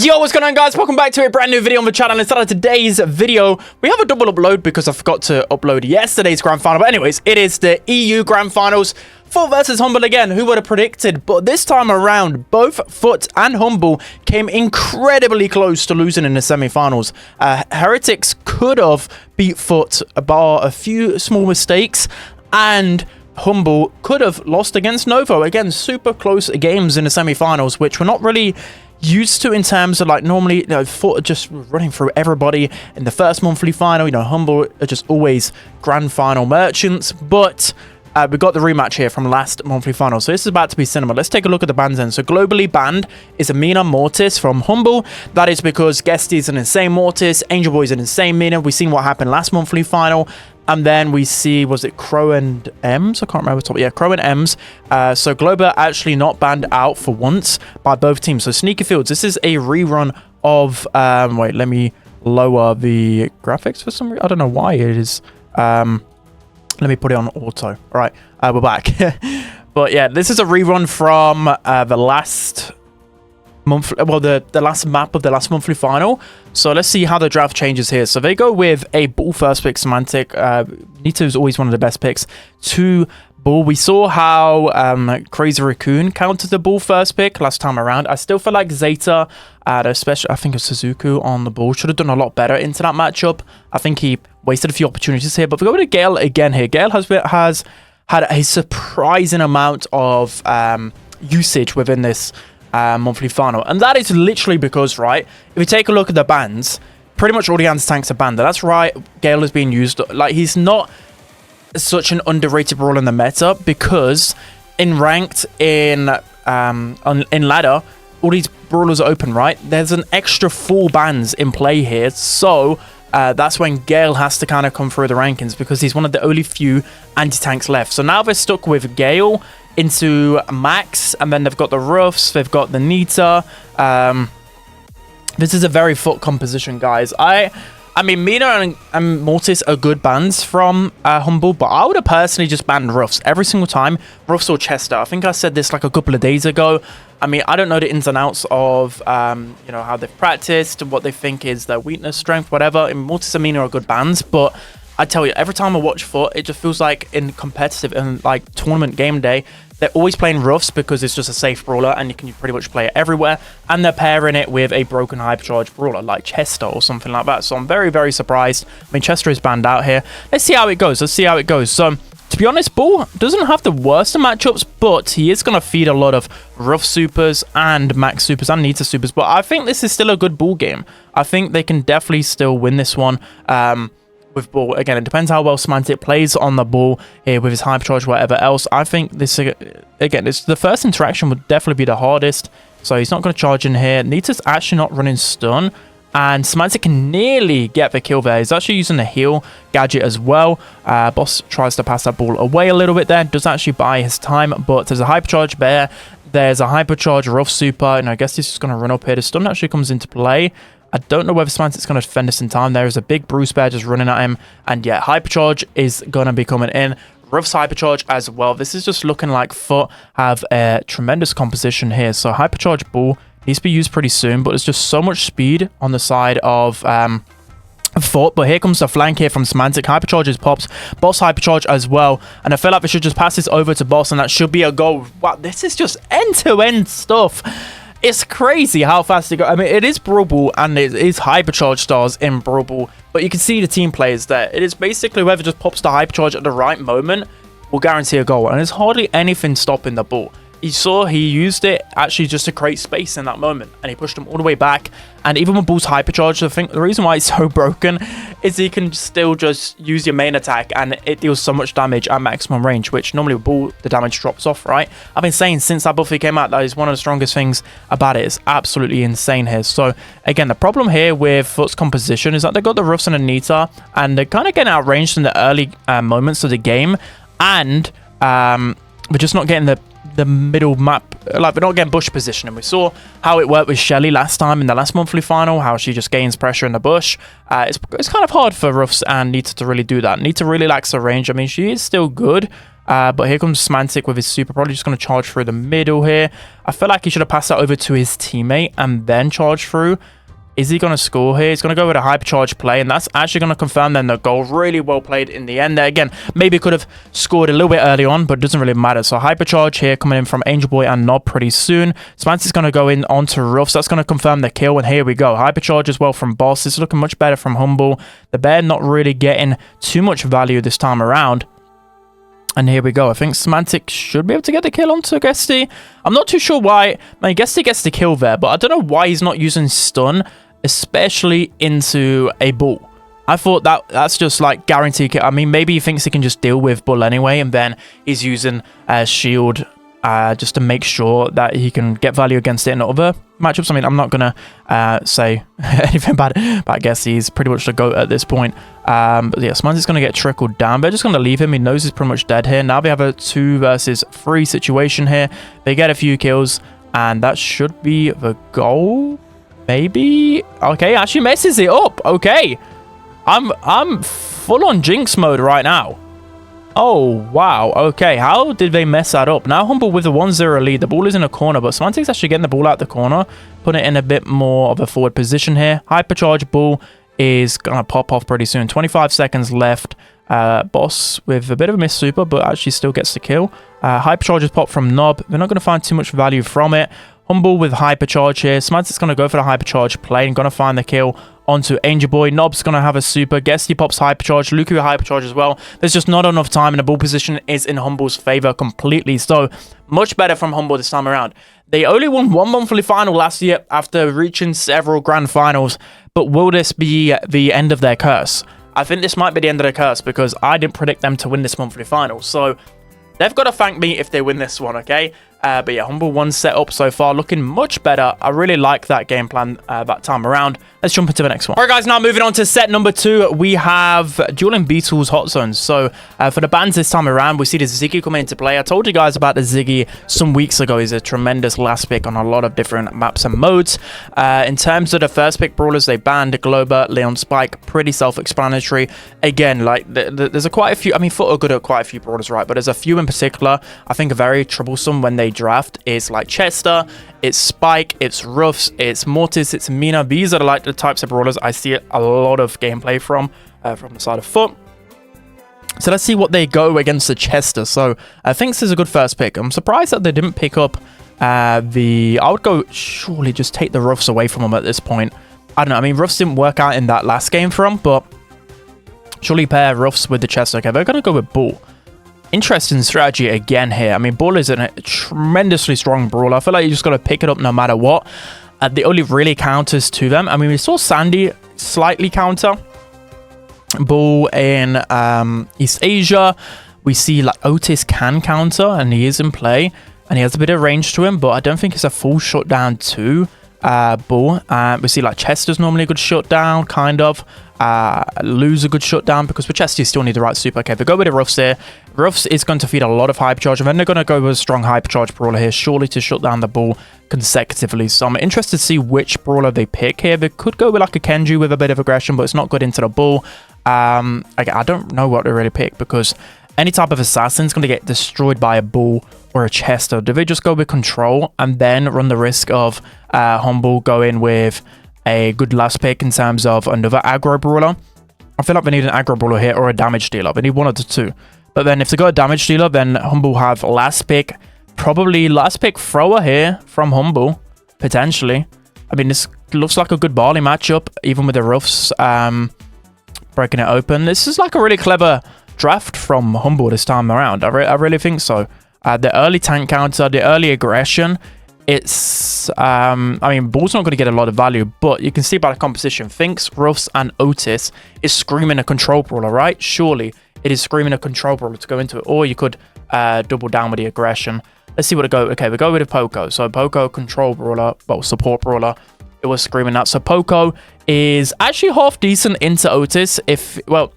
Yo, what's going on, guys? Welcome back to a brand new video on the channel. Instead of today's video, we have a double upload because I forgot to upload yesterday's grand final. But anyways, it is the EU grand finals. Foot versus Humble again. Who would have predicted? But this time around, both Foot and Humble came incredibly close to losing in the semi-finals. Heretics could have beat Foot bar a few small mistakes, and Humble could have lost against Novo. Again, super close games in the semi-finals, which were not really used to in terms of, like, normally, Foot are just running through everybody in the first monthly final. Humble are just always grand final merchants. But we got the rematch here from last monthly final, so this is about to be cinema. Let's take a look at the bans then. So globally banned is Amina Mortis from Humble. That is because Guesty is an insane Mortis, Angel Boy is an insane Mina. We've seen what happened last monthly final. And then we see, was it Crow and Ems? I can't remember the top. Yeah, Crow and Ems. So Globa actually not banned out for once by both teams. So Sneaky Fields, this is a rerun of, wait, let me lower the graphics for some reason. I don't know why it is. Let me put it on auto. All right, we're back. But yeah, this is a rerun from the last month, well, the last map of the last monthly final. So let's see how the draft changes here. So they go with a Bull first pick, Semantic. Nito is always one of the best picks. 2 Bull. We saw how Crazy Raccoon countered the Bull first pick last time around. I still feel like Zeta, especially I think of Suzuku on the Bull, should have done a lot better into that matchup. I think he wasted a few opportunities here. But we go to Gale again here. Gale has had a surprising amount of usage within this monthly final, and that is literally because, right, if you take a look at the bans, pretty much all the anti-tanks are banned. That's right, Gale is being used. Like, he's not such an underrated brawler in the meta, because in ranked, in ladder, all these brawlers are open, right? There's an extra 4 bans in play here, so that's when Gale has to kind of come through the rankings, because he's one of the only few anti-tanks left. So now they're stuck with Gale into Max, and then they've got the Ruffs, they've got the Nita. This is a very Foot composition, guys. I mean, Mina and Mortis are good bans from Humble, but I would have personally just banned Ruffs every single time. Ruffs or Chester. I think I said this like a couple of days ago. I mean, I don't know the ins and outs of, how they've practiced, what they think is their weakness, strength, whatever. And Mortis and Mina are good bans, but I tell you, every time I watch Foot, it just feels like in competitive and like tournament game day, they're always playing Ruffs because it's just a safe brawler and you can pretty much play it everywhere. And they're pairing it with a broken hypercharge brawler like Chester or something like that. So I'm very, very surprised. I mean, Chester is banned out here. Let's see how it goes. So to be honest, Bull doesn't have the worst of matchups, but he is going to feed a lot of Ruff supers and Max supers and Nita supers. But I think this is still a good Bull game. I think they can definitely still win this one. With Bull, again, it depends how well Semantic plays on the Bull here with his hypercharge, whatever else. I think this, again, the first interaction would definitely be the hardest, so he's not going to charge in here. Nita's actually not running stun, and Semantic can nearly get the kill there. He's actually using the heal gadget as well. Boss tries to pass that ball away a little bit there, does actually buy his time, but there's a hypercharge there. There's a hypercharge Ruff super, and I guess he's just going to run up here. The stun actually comes into play. I don't know whether Semantic's going to defend this in time. There is a big Bruce Bear just running at him. And yeah, Hypercharge is going to be coming in. Ruff's Hypercharge as well. This is just looking like Foot have a tremendous composition here. So Hypercharge Bull needs to be used pretty soon. But there's just so much speed on the side of Foot. But here comes the flank here from Semantic. Hypercharge is popped. Boss Hypercharge as well. And I feel like we should just pass this over to Boss. And that should be a goal. Wow, this is just end-to-end stuff. It's crazy how fast they go. I mean, it is Brawl Ball and it is Hypercharge stars in Brawl Ball, but you can see the team players there. It is basically whoever just pops the Hypercharge at the right moment will guarantee a goal, and there's hardly anything stopping the ball. You saw he used it actually just to create space in that moment, and he pushed them all the way back. And even with Bull's Hypercharge, I think the reason why it's so broken is he can still just use your main attack and it deals so much damage at maximum range, which normally with Bull, the damage drops off, right? I've been saying since that buff came out, that is one of the strongest things about it. It's absolutely insane here. So again, the problem here with Foot's composition is that they got the Ruffs and the Nita, and they're kind of getting outranged in the early moments of the game, and we're just not getting the middle map, like we're not getting bush position. And we saw how it worked with Shelly last time in the last monthly final, how she just gains pressure in the bush. It's kind of hard for Ruffs and Nita to really do that. Nita really lacks the range. I mean, she is still good, But here comes Smantic with his super. Probably just going to charge through the middle here. I feel like he should have passed that over to his teammate and then charge through. Is he going to score here? He's going to go with a hypercharge play, and that's actually going to confirm then the goal. Really well played in the end there. Again, maybe could have scored a little bit early on, but it doesn't really matter. So hypercharge here coming in from Angel Boy and Nob pretty soon. Smantic's going to go in onto Ruff, so that's going to confirm the kill, and here we go. Hypercharge as well from Boss. This is looking much better from Humble. The Bear not really getting too much value this time around. And here we go. I think Smantic should be able to get the kill onto Guesty. I'm not too sure why. I mean, Guesty gets the kill there, but I don't know why he's not using stun, especially into a Bull. I thought that's just like guaranteed. I mean, maybe he thinks he can just deal with Bull anyway, and then he's using shield just to make sure that he can get value against it in other matchups. I mean, I'm not gonna say anything bad about Guesty. He's pretty much the GOAT at this point. But yeah, Smantic's gonna get trickled down. They're just gonna leave him. He knows he's pretty much dead here. Now we have a 2 versus 3 situation here. They get a few kills, and that should be the goal. Maybe. Okay, actually messes it up. Okay, I'm full on Jinx mode right now. Oh wow. Okay, how did they mess that up? Now Humble with the 1-0 lead. The ball is in a corner, but Smantic's actually getting the ball out the corner, putting it in a bit more of a forward position here. Hypercharge Bull is gonna pop off pretty soon. 25 seconds left. Boss with a bit of a miss super, but actually still gets the kill. Hypercharge is popped from Nob. They're not going to find too much value from it. Humble with hypercharge here. Smantic's going to go for the hypercharge play and going to find the kill onto Angel Boy. Nob's going to have a super. Guesty pops hypercharge. Luku with hypercharge as well. There's just not enough time, and the ball position is in Humble's favor completely. So much better from Humble this time around. They only won 1 monthly final last year after reaching several grand finals. But will this be the end of their curse? I think this might be the end of their curse because I didn't predict them to win this monthly final. So they've got to thank me if they win this one, okay? But yeah, Humble 1 set up so far, looking much better. I really like that game plan that time around. Let's jump into the next one. All right, guys, now moving on to set number 2, we have Dueling Beetles Hot Zones. So for the bans this time around, we see the Ziggy coming into play. I told you guys about the Ziggy some weeks ago. He's a tremendous last pick on a lot of different maps and modes. In terms of the first pick brawlers, they banned Glober, Leon Spike, pretty self-explanatory. Again, like there's quite a few. I mean, Foot are good at quite a few brawlers, right? But there's a few in particular I think are very troublesome when they draft. Is like Chester, it's Spike, it's Ruffs, it's Mortis, it's Mina. These are like the types of brawlers I see a lot of gameplay from the side of Foot. So let's see what they go against the Chester. So I think this is a good first pick. I'm surprised that they didn't pick up I would go surely just take the Ruffs away from them at this point. I don't know. I mean, Ruffs didn't work out in that last game for them, but surely pair Ruffs with the Chester. Okay, they're gonna go with Bull. Interesting strategy again here. I mean, Bull is a tremendously strong brawler. I feel like you just got to pick it up no matter what. The only really counters to them. I mean, we saw Sandy slightly counter Bull in East Asia. We see like Otis can counter, and he is in play, and he has a bit of range to him, but I don't think it's a full shutdown to Bull. We see like Chester's normally a good shutdown, kind of. Lose a good shutdown because with Chester you still need the right super. Okay, they go with the Ruffs here. Ruffs is going to feed a lot of hypercharge, and then they're going to go with a strong hypercharge brawler here, surely to shut down the Bull consecutively. So I'm interested to see which brawler they pick here. They could go with like a Kenji with a bit of aggression, but it's not good into the Bull. I don't know what to really pick because any type of assassin is going to get destroyed by a Bull or a Chester. Do they just go with control and then run the risk of Humble going with a good last pick in terms of another aggro brawler? I feel like they need an aggro brawler here or a damage dealer. They need one of the two. But then if they got a damage dealer, then Humble have last pick. Probably last pick thrower here from Humble, potentially. I mean, this looks like a good Barley matchup, even with the Ruffs breaking it open. This is like a really clever draft from Humble this time around. I really think so. The early tank counter, the early aggression. It's, I mean, Bull's not going to get a lot of value, but you can see by the composition, Finks, Ruffs, and Otis is screaming a control brawler, right? Surely it is screaming a control brawler to go into it, or you could double down with the aggression. Let's see what it go. Okay, we go with a Poco. So Poco, control brawler, well, support brawler. It was screaming that. So Poco is actually half decent into Otis. If, well,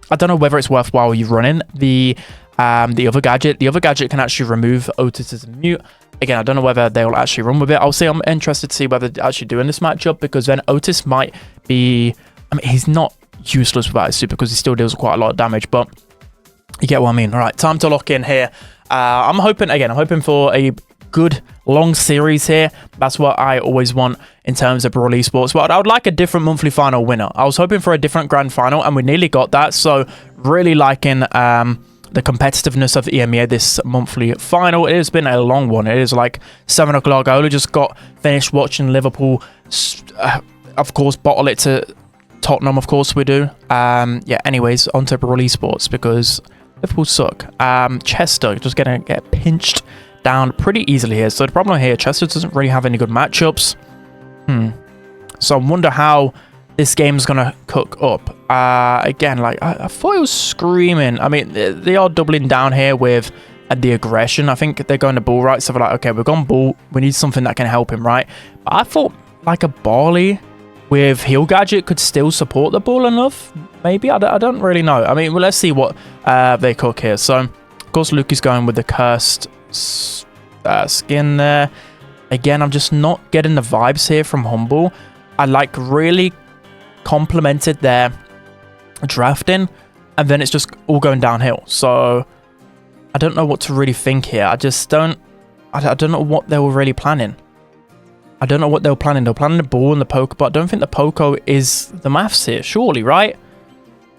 I don't know whether it's worthwhile you running the other gadget. The other gadget can actually remove Otis's mute. Again, I don't know whether they'll actually run with it. I'll say I'm interested to see whether they're actually doing this matchup, because then Otis might be... I mean, he's not useless without his super because he still deals quite a lot of damage, but You get what I mean? All right, time to lock in here. I'm hoping for a good long series here. That's what I always want in terms of Brawl Esports. But I would like a different monthly final winner. I was hoping for a different grand final, and we nearly got that. So really liking the competitiveness of the EMEA this monthly final. It has been a long one. It is like 7 o'clock. I only just got finished watching Liverpool, of course, bottle it to Tottenham. Of course we do. Yeah. Anyways, on to Brawl Esports because Liverpool suck. Chester just gonna get pinched down pretty easily here. So the problem here, Chester doesn't really have any good matchups. So I wonder how this game's gonna cook up. Again, like I thought it was screaming. I mean, they are doubling down here with the aggression. I think they're going to ball, right? So they're like, okay, we've gone ball. We need something that can help him, right? But I thought like a Barley with heal gadget could still support the ball enough. Maybe I don't really know. I mean, well, let's see what they cook here. So of course, Luke is going with the cursed skin there. Again, I'm just not getting the vibes here from Humble. I like really complemented their drafting, and then it's just all going downhill. So I don't know what to really think here. I don't know what they were really planning. I don't know what they were planning. They were planning the ball and the poker, but I don't think the Poco is the maths here, surely, right?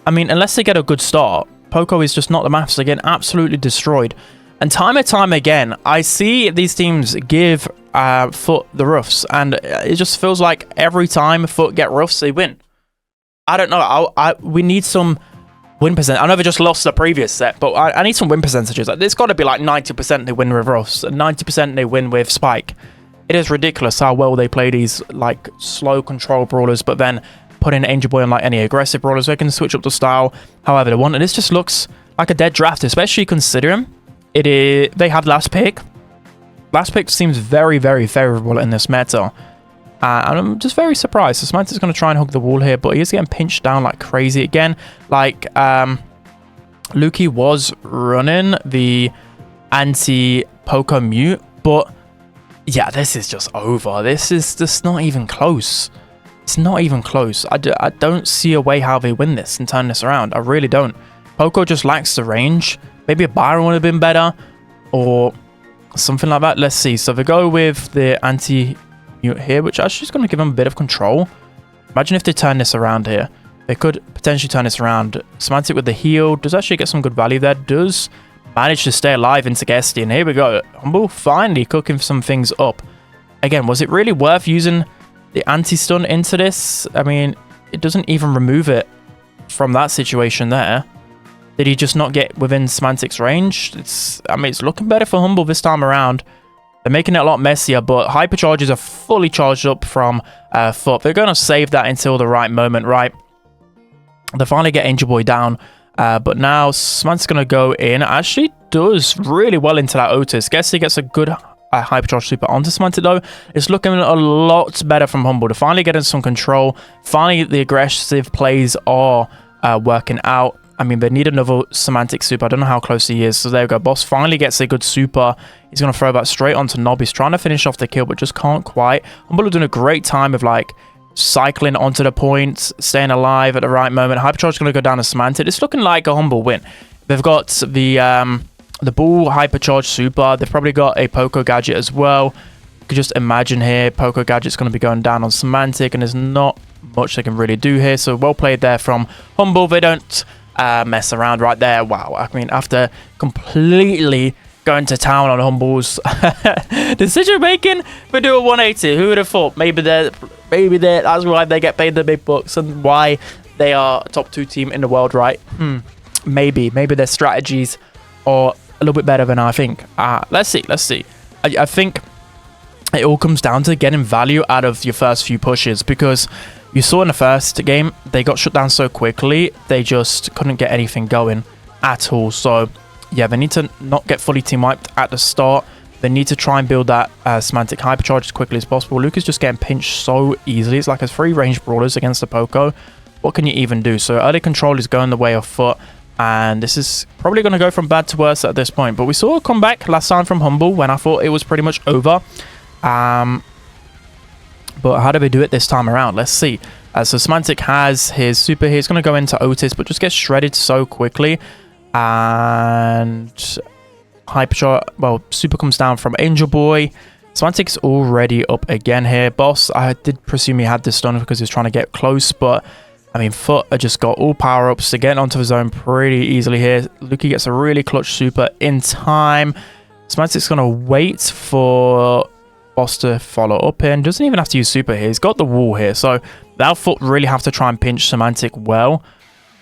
I mean, unless they get a good start, Poco is just not the maths. They're getting absolutely destroyed. And time and time again, I see these teams give Foot the roofs, and it just feels like every time Foot get roofs, they win. I don't know. We need some win percent. I know they just lost the previous set, but I need some win percentages. Like, it's got to be like 90% they win with roofs, and 90% they win with Spike. It is ridiculous how well they play these like slow control brawlers, but then put in Angel Boy on like any aggressive brawlers. They can switch up the style however they want, and this just looks like a dead draft, especially considering they have last pick. Last pick seems very, very favorable in this meta. And I'm just very surprised. So Samantha's going to try and hug the wall here, but he is getting pinched down like crazy again. Like, Lukey was running the anti-Poco mute, but yeah, this is just over. This is just not even close. It's not even close. I don't see a way how they win this and turn this around. I really don't. Poco just lacks the range. Maybe a Byron would have been better, or something like that. Let's see. So they go with the anti-mute here, which actually is going to give them a bit of control. Imagine if they turn this around here. They could potentially turn this around. Semantic with the heal does actually get some good value there. Does manage to stay alive into Guesty. And here we go. Humble finally cooking some things up. Again, was it really worth using the anti-stun into this? I mean, it doesn't even remove it from that situation there. Did he just not get within Semantic's range? I mean, it's looking better for Humble this time around. They're making it a lot messier, but hypercharges are fully charged up from Foot. They're going to save that until the right moment, right? They finally get Angel Boy down, but now Semantic's going to go in. Actually does really well into that Otis. Guess he gets a good hypercharge super onto Semantic, though. It's looking a lot better from Humble. They're finally getting some control. Finally, the aggressive plays are working out. I mean, they need another Semantic super. I don't know how close he is. So there we go. Boss finally gets a good super. He's going to throw that straight onto Nob. He's trying to finish off the kill, but just can't quite. Humble are doing a great time of, like, cycling onto the point, staying alive at the right moment. Hypercharge is going to go down to Semantic. It's looking like a Humble win. They've got the Bull Hypercharge super. They've probably got a Poco gadget as well. You could just imagine here, Poco gadget's going to be going down on Semantic, and there's not much they can really do here. So well played there from Humble. They don't mess around right there. Wow. I mean, after completely going to town on Humble's decision making, they do a 180. Who would have thought? Maybe that's why they get paid the big bucks and why they are a top 2 team in the world, right? Maybe their strategies are a little bit better than I think. Let's see. I think it all comes down to getting value out of your first few pushes, because you saw in the first game, they got shut down so quickly, they just couldn't get anything going at all. So, yeah, they need to not get fully team wiped at the start. They need to try and build that Semantic hypercharge as quickly as possible. Luke is just getting pinched so easily. It's like a 3 range brawlers against the Poco. What can you even do? So, early control is going the way of Foot, and this is probably going to go from bad to worse at this point. But we saw a comeback last time from Humble when I thought it was pretty much over. But how do we do it this time around? Let's see. So Semantic has his super here. He's going to go into Otis, but just gets shredded so quickly. And Hypercharge, well, Super comes down from Angel Boy. Semantic's already up again here. Boss, I did presume he had this done because he was trying to get close, but I mean, Foot just got all power-ups to get onto his own pretty easily here. Luki gets a really clutch super in time. Semantic's going to wait for Boss to follow up here, and doesn't even have to use super here. He's got the wall here, so that Foot really have to try and pinch Semantic well.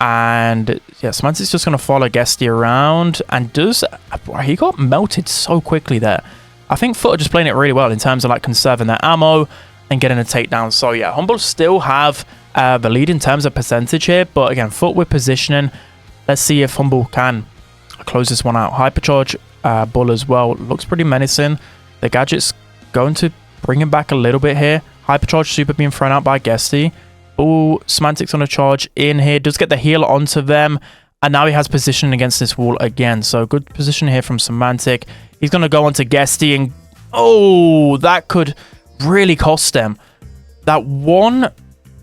And yeah, Semantic's just going to follow Guesty around, and he got melted so quickly there. I think Foot are just playing it really well in terms of like conserving their ammo and getting a takedown. So yeah, Humble still have the lead in terms of percentage here, but again, Foot with positioning. Let's see if Humble can close this one out. Hypercharge Bull as well looks pretty menacing. The gadget's going to bring him back a little bit here. Hypercharge super being thrown out by Guesty. Oh, Semantic's on a charge in here, does get the heal onto them, and now he has position against this wall again. So good position here from Semantic. He's going to go onto Guesty, and oh, that could really cost them. That one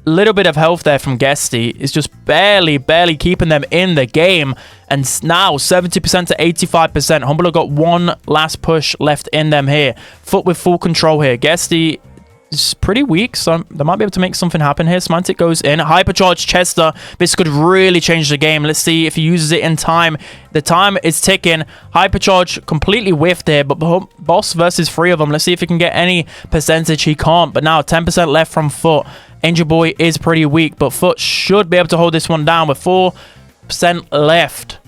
little bit of health there from Guesty is just barely keeping them in the game. And now 70% to 85%. Humble have got one last push left in them here. Foot with full control here. Guesty is pretty weak, so they might be able to make something happen here. Semantic goes in. Hypercharge Chester. This could really change the game. Let's see if he uses it in time. The time is ticking. Hypercharge completely whiffed there, but Boss versus three of them. Let's see if he can get any percentage. He can't, but now 10% left from Foot. Angel Boy is pretty weak, but Foot should be able to hold this one down with 4% left.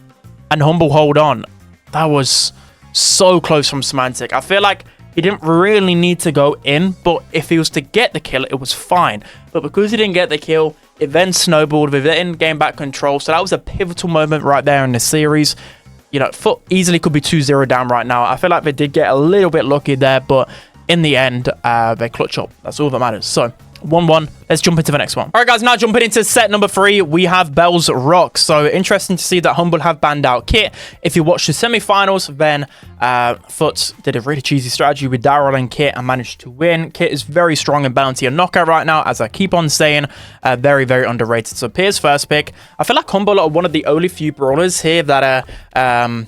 And Humble hold on. That was so close from Semantic. I feel like he didn't really need to go in, but if he was to get the kill, it was fine. But because he didn't get the kill, it then snowballed with it in game back control. So that was a pivotal moment right there in the series. You know, Foot easily could be 2-0 down right now. I feel like they did get a little bit lucky there, but in the end, they clutch up. That's all that matters. So 1-1. Let's jump into the next one. All right, guys, now jumping into set number 3, we have Bell's Rock. So interesting to see that Humble have banned out Kit. If you watch the semi-finals, then Foot did a really cheesy strategy with Daryl and Kit and managed to win. Kit is very strong in Bounty and Knockout right now, as I keep on saying. Very, very underrated. So Pierce first pick. I feel like Humble are one of the only few brawlers here that are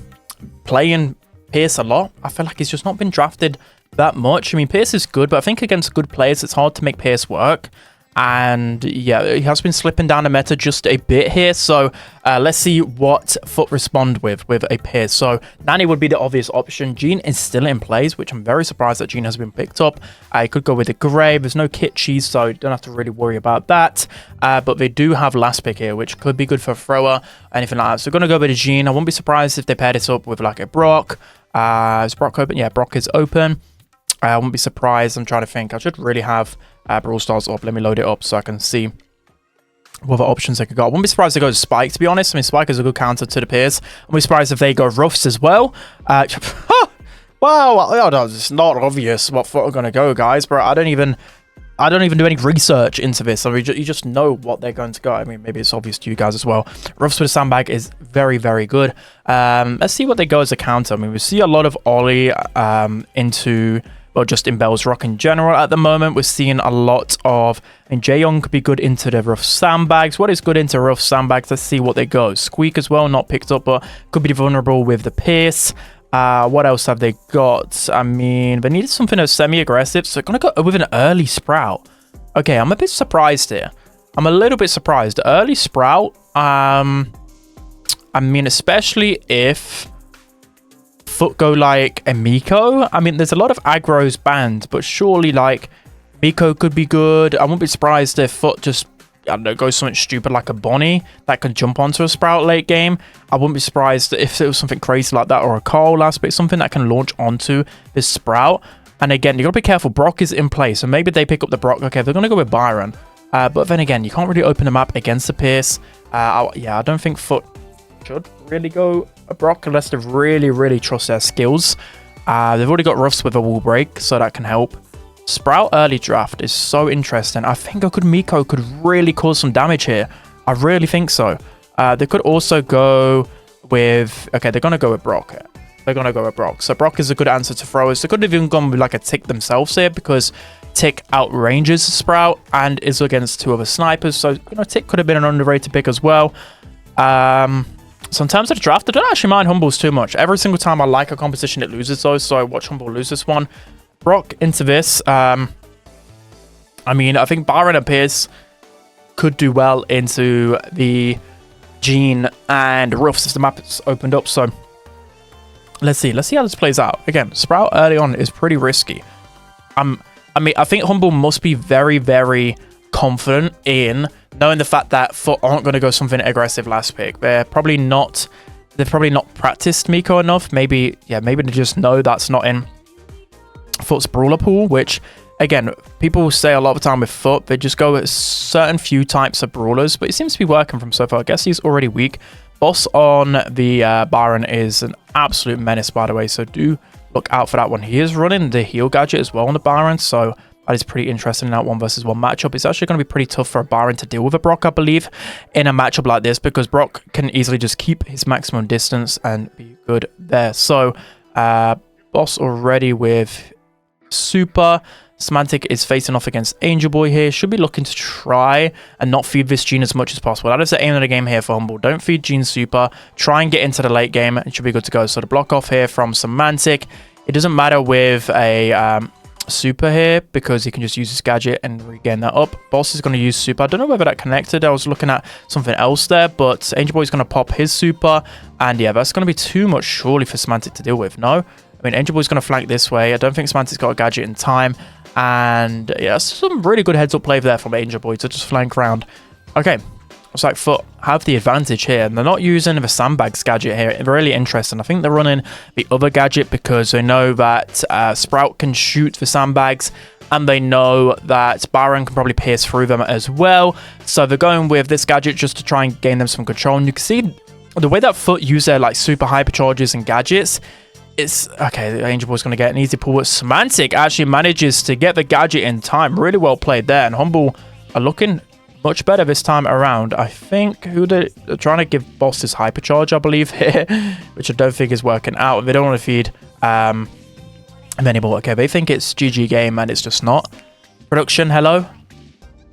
playing Pierce a lot. I feel like he's just not been drafted that much. I mean, Pierce is good, but I think against good players, it's hard to make Pierce work. And yeah, he has been slipping down the meta just a bit here. So let's see what Foot respond with a Pierce. So Nanny would be the obvious option. Jean is still in plays, which I'm very surprised that Jean has been picked up. I could go with a Grave. There's no Kit Cheese, so you don't have to really worry about that. But they do have last pick here, which could be good for Thrower, anything like that. So going to go with a Jean. I wouldn't be surprised if they pair this up with like a Brock. Is Brock open? Yeah, Brock is open. I wouldn't be surprised. I'm trying to think. I should really have Brawl Stars up. Let me load it up so I can see what other options I could go. I wouldn't be surprised if they go Spike, to be honest. I mean, Spike is a good counter to the Pierce. I wouldn't be surprised if they go Ruffs as well. Wow, it's not obvious what Foot are going to go, guys. But I don't even do any research into this. So you just know what they're going to go. I mean, maybe it's obvious to you guys as well. Ruffs with a Sandbag is very, very good. Let's see what they go as a counter. I mean, we see a lot of Ollie into... Well, just in Bell's Rock in general at the moment. We're seeing a lot of... And Jaeyoung could be good into the Rough Sandbags. What is good into Rough Sandbags? Let's see what they go. Squeak as well, not picked up, but could be vulnerable with the Pierce. What else have they got? I mean, they needed something that's semi-aggressive, so they're going to go with an early Sprout. Okay, I'm a bit surprised here. I'm a little bit surprised. Early Sprout, I mean, especially if... Foot go like a Miko. I mean, there's a lot of aggros banned, but surely like Miko could be good. I wouldn't be surprised if Foot just, I don't know, goes something stupid like a Bonnie that can jump onto a Sprout late game. I wouldn't be surprised if it was something crazy like that, or a Cole last bit, something that can launch onto this Sprout. And again, you gotta be careful. Brock is in play, so maybe they pick up the Brock. Okay, they're gonna go with Byron, but then again, you can't really open the map against the Pierce. Yeah, I don't think Foot should really go a Brock unless they really trust their skills. They've already got Ruffs with a wall break, so that can help. Sprout early draft is so interesting. I think a good Miko could really cause some damage here. I really think so. They could also go with... Okay, they're going to go with Brock. They're going to go with Brock. So Brock is a good answer to throwers. They could have even gone with like a Tick themselves here, because Tick outranges Sprout and is against 2 other snipers. So, you know, Tick could have been an underrated pick as well. So in terms of the draft, I don't actually mind Humbles too much. Every single time I like a composition, it loses though. So I watch Humble lose this one. Brock into this. I mean, I think Byron and Pierce could do well into the Gene and Ruffs if the map is opened up. So let's see how this plays out. Again, Sprout early on is pretty risky. I mean, I think Humble must be very, very confident in knowing the fact that Foot aren't going to go something aggressive last pick. They've probably not practiced Miko enough. Maybe they just know that's not in Foot's brawler pool, which again, people say a lot of the time with Foot, they just go with certain few types of brawlers, but it seems to be working from so far. I guess he's already weak. Boss on the Byron is an absolute menace, by the way, so do look out for that one. He is running the heal gadget as well on the Byron, so that is pretty interesting in that 1v1 matchup. It's actually going to be pretty tough for a Byron to deal with a Brock, I believe, in a matchup like this, because Brock can easily just keep his maximum distance and be good there. So, Boss already with Super. Semantic is facing off against Angel Boy here. Should be looking to try and not feed this Gene as much as possible. That is the aim of the game here for Humble. Don't feed Gene Super. Try and get into the late game. It should be good to go. So the block off here from Semantic. It doesn't matter with a Super here because he can just use his gadget and regain that up. Boss is going to use Super. I don't know whether that connected. I was looking at something else there, but Angel Boy is going to pop his Super. And yeah, that's going to be too much surely for Semantic to deal with. No? I mean, Angel Boy is going to flank this way. I don't think Semantic's got a gadget in time. And yeah, some really good heads up play there from Angel Boy to just flank around. Okay, looks like Foot have the advantage here, and they're not using the sandbags gadget here. Really interesting. I think they're running the other gadget because they know that Sprout can shoot the sandbags, and they know that Byron can probably pierce through them as well. So they're going with this gadget just to try and gain them some control. And you can see the way that Foot use their like super hypercharges and gadgets. It's okay. The Angel Boy's going to get an easy pull. Semantic actually manages to get the gadget in time. Really well played there. And Humble are looking much better this time around. I think they're trying to give Boss his hypercharge, I believe, here, which I don't think is working out. They don't want to feed many more. Okay, they think it's GG game and it's just not. Production, hello.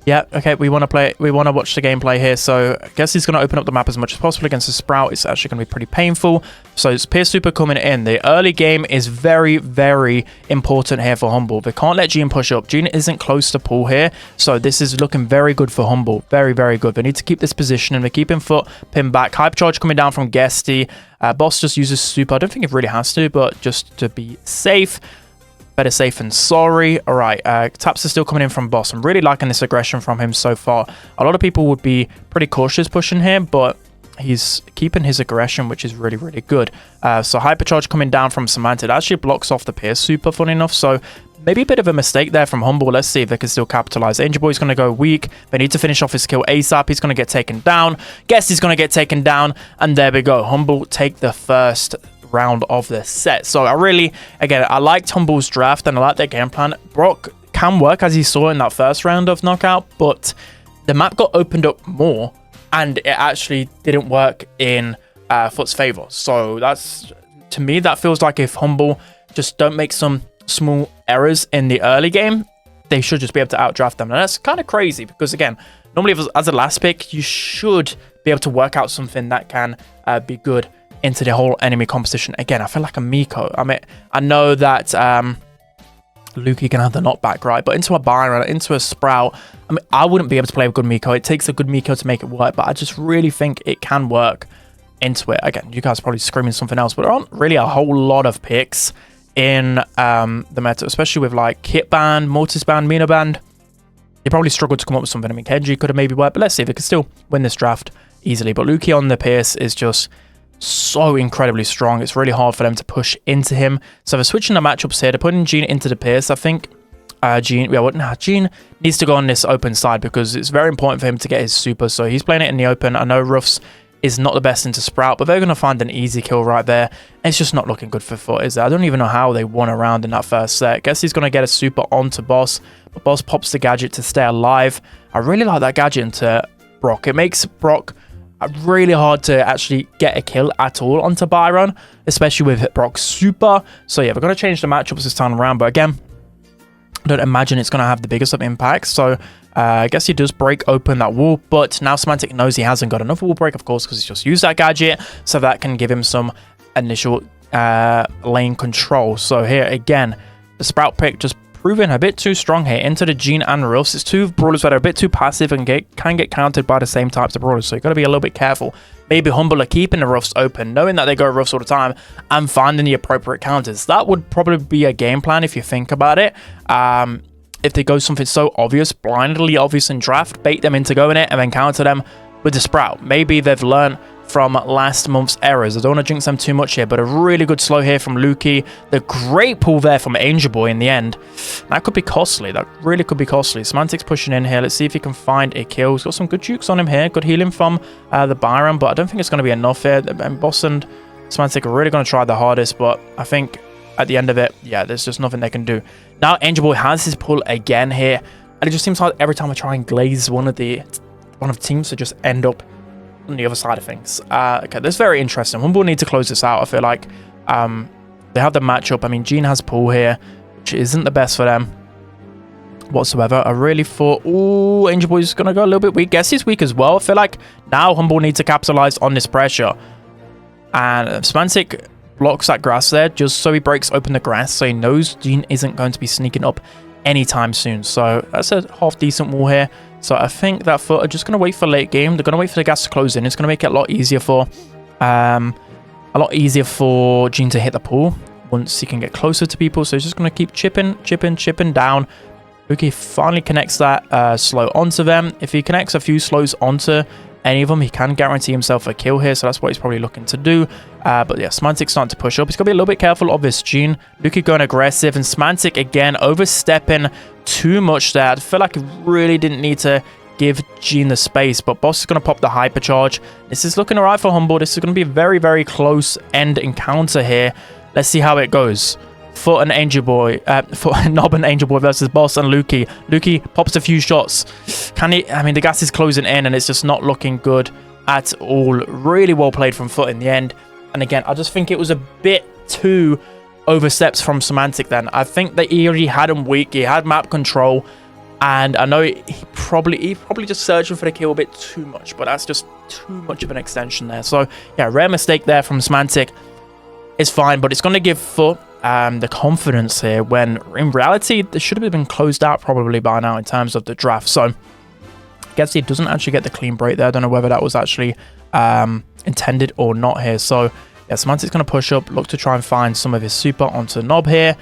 Yeah, okay, we want to play. We want to watch the gameplay here. So I guess he's going to open up the map as much as possible against the Sprout. It's actually going to be pretty painful. So it's Pierce Super coming in. The early game is very, very important here for Humble. They can't let Gene push up. Gene isn't close to pull here. So this is looking very good for Humble. Very, very good. They need to keep this position and they're keeping Foot pinned back. Hypercharge coming down from Guesty. Boss just uses Super. I don't think it really has to, but just to be safe. Better safe than sorry. All right, taps are still coming in from Boss. I'm really liking this aggression from him so far. A lot of people would be pretty cautious pushing him, but he's keeping his aggression, which is really, really good. So hypercharge coming down from Semantic actually blocks off the Pierce Super, funny enough. So maybe a bit of a mistake there from Humble. Let's see if they can still capitalize. Angel Boy's going to go weak. They need to finish off his kill ASAP. He's going to get taken down. Guess he's going to get taken down. And there we go. Humble take the first round of the set. So I liked Humble's draft and I like their game plan. Brock can work as he saw in that first round of knockout, but the map got opened up more and it actually didn't work in Foot's favor. So that's, to me, that feels like if Humble just don't make some small errors in the early game, they should just be able to outdraft them. And that's kind of crazy because again, normally as a last pick, you should be able to work out something that can be good into the whole enemy composition. Again, I feel like a Miko. I mean, I know that Lukey can have the knockback, right? But into a Byron, into a Sprout, I mean, I wouldn't be able to play a good Miko. It takes a good Miko to make it work, but I just really think it can work into it. Again, you guys are probably screaming something else, but there aren't really a whole lot of picks in the meta, especially with like Kit Band, Mortis Band, Mina Band. You probably struggled to come up with something. I mean, Kenji could have maybe worked, but let's see if they can still win this draft easily. But Lukey on the Pierce is just so incredibly strong. It's really hard for them to push into him. So they're switching the matchups here. They're putting Gene into the Pierce. I think Gene needs to go on this open side because it's very important for him to get his Super. So he's playing it in the open. I know Ruffs is not the best into Sprout, but they're going to find an easy kill right there. It's just not looking good for Foot, is it? I don't even know how they won a round in that first set. Guess he's going to get a Super onto Boss, but Boss pops the gadget to stay alive. I really like that gadget into Brock. It makes Brock really hard to actually get a kill at all onto Byron, especially with Brock's Super. So yeah, we're going to change the matchups this time around. But again, I don't imagine it's going to have the biggest of impact. So I guess he does break open that wall, but now Semantic knows he hasn't got enough wall break, of course, because he's just used that gadget, so that can give him some initial lane control. So here again, the Sprout pick just proving a bit too strong here into the Gene and Ruffs. It's two brawlers that are a bit too passive and can get countered by the same types of brawlers, so you got to be a little bit careful. Maybe Humble are keeping the Ruffs open, knowing that they go Ruffs all the time, and finding the appropriate counters. That would probably be a game plan if you think about it. If they go something so obvious, blindly obvious in draft, bait them into going it and then counter them with the Sprout. Maybe they've learned from last month's errors. I don't want to jinx them too much here, but a really good slow here from Lukey. The great pull there from Angel Boy in the end. That could be costly. That really could be costly. Semantic's pushing in here. Let's see if he can find a kill. He's got some good jukes on him here. Good healing from the Byron, but I don't think it's going to be enough here. And Boss and Semantic are really going to try the hardest, but I think at the end of it, yeah, there's just nothing they can do. Now Angel Boy has his pull again here, and it just seems like every time I try and glaze one of the teams to just end up on the other side of things. Okay, this is very interesting. Humble need to close this out. I feel like they have the matchup. I mean, Gene has pull here, which isn't the best for them whatsoever. I really thought, ooh, Angel Boy's gonna go a little bit weak. Guess he's weak as well. I feel like now Humble needs to capitalize on this pressure, and Semantic blocks that grass there just so he breaks open the grass, so he knows Gene isn't going to be sneaking up anytime soon. So that's a half decent wall here. So I think that Foot are just going to wait for late game. They're going to wait for the gas to close in. It's going to make it a lot easier for Gene to hit the pool once he can get closer to people. So he's just going to keep chipping down. Luki finally connects that slow onto them. If he connects a few slows onto any of them, he can guarantee himself a kill here, so that's what he's probably looking to do. But yeah, Semantic's starting to push up. He's got to be a little bit careful of this Gene. Luki going aggressive, and Semantic again overstepping too much there. I feel like he really didn't need to give Gene the space, but Boss is going to pop the hypercharge. This is looking alright for Humble. This is going to be a very, very close end encounter here. Let's see how it goes. Foot and Angel Boy, Nob and Angel Boy versus Boss and Lukey. Lukey pops a few shots. Can he? I mean, the gas is closing in, and it's just not looking good at all. Really well played from Foot in the end. And again, I just think it was a bit too oversteps from Semantic then. I think that he already had him weak. He had map control, and I know he probably just searching for the kill a bit too much, but that's just too much of an extension there. So yeah, rare mistake there from Semantic. It's fine, but it's going to give Foot the confidence here, when in reality this should have been closed out probably by now in terms of the draft. So I guess he doesn't actually get the clean break there. I don't know whether that was actually intended or not here. So yeah, Semantic's going to push up, look to try and find some of his super onto Nob here.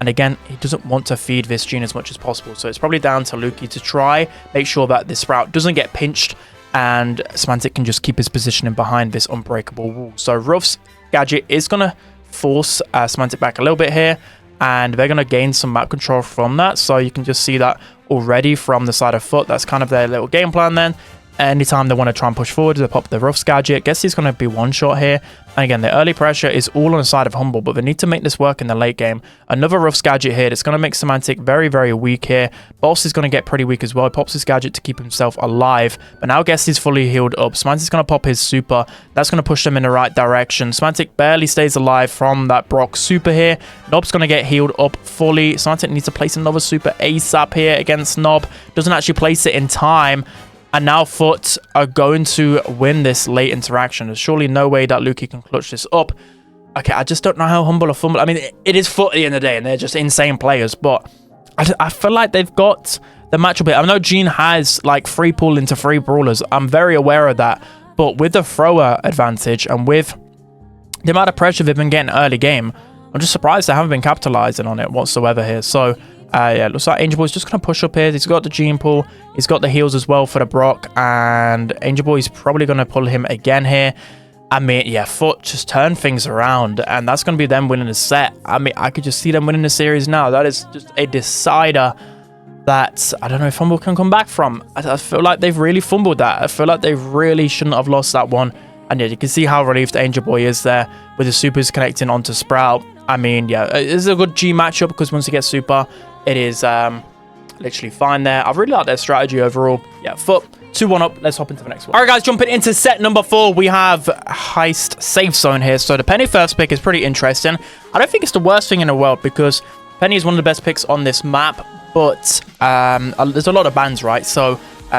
And again, he doesn't want to feed this Gene as much as possible, so it's probably down to Lukey to try make sure that this Sprout doesn't get pinched, and Semantic can just keep his positioning behind this unbreakable wall. So Ruff's gadget is going to force Semantic back a little bit here, and they're going to gain some map control from that. So you can just see that already from the side of Foot. That's kind of their little game plan then. Anytime they want to try and push forward, they pop the Ruff's gadget. Guess he's going to be one shot here. And again, the early pressure is all on the side of Humble, but they need to make this work in the late game. Another Ruff's gadget here that's going to make Semantic very, very weak here. Boss is going to get pretty weak as well. He pops his gadget to keep himself alive, but now Guess he's fully healed up. Semantic's going to pop his super. That's going to push them in the right direction. Semantic barely stays alive from that Brock super here. Nob's going to get healed up fully. Semantic needs to place another super ASAP here against Nob. Doesn't actually place it in time. And now Foot are going to win this late interaction. There's surely no way that Lukey can clutch this up. Okay, I just don't know how Humble or Fumble. I mean, it is Foot at the end of the day, and they're just insane players. But I feel like they've got the matchup here. I know Gene has like free pull into free brawlers. I'm very aware of that. But with the thrower advantage and with the amount of pressure they've been getting early game, I'm just surprised they haven't been capitalizing on it whatsoever here. So yeah, looks like Angel Boy's just going to push up here. He's got the Gene pull. He's got the heals as well for the Brock. And Angel Boy's probably going to pull him again here. I mean, yeah, Foot just turned things around. And that's going to be them winning the set. I mean, I could just see them winning the series now. That is just a decider that I don't know if Fumble can come back from. I feel like they've really fumbled that. I feel like they really shouldn't have lost that one. And yeah, you can see how relieved Angel Boy is there with the supers connecting onto Sprout. I mean, yeah, it's a good G matchup because once you get super, it is literally fine there. I really like their strategy overall. Yeah, Foot 2-1 up. Let's hop into the next one. All right, guys, jumping into set number 4, we have Heist Safe Zone here. So the Penny first pick is pretty interesting. I don't think it's the worst thing in the world because Penny is one of the best picks on this map, but there's a lot of bans, right? So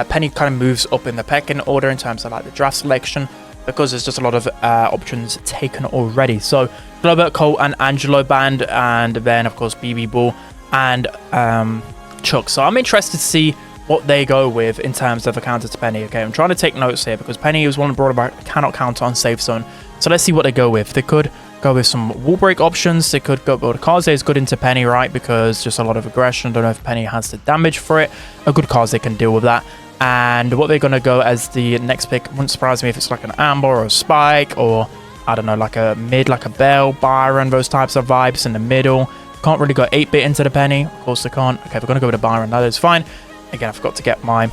Penny kind of moves up in the pecking order in terms of like the draft selection, because there's just a lot of options taken already. So Globert, Colt, and Angelo banned, and then of course BB Ball and Chuck. So I'm interested to see what they go with in terms of a counter to Penny. Okay, I'm trying to take notes here because Penny is one brawler that cannot counter on safe zone. So let's see what they go with. They could go with some wall break options. They could go, well, Kaze is good into Penny, right? Because just a lot of aggression. I don't know if Penny has the damage for it. A good Kaze can deal with that. And what they're going to go as the next pick, wouldn't surprise me if it's like an Amber or a Spike, or I don't know, like a mid, like a Bell, Byron, those types of vibes in the middle. Can't really go 8-bit into the Penny. Of course they can't. Okay, we're going to go with a Byron. That is fine. Again, I forgot to get my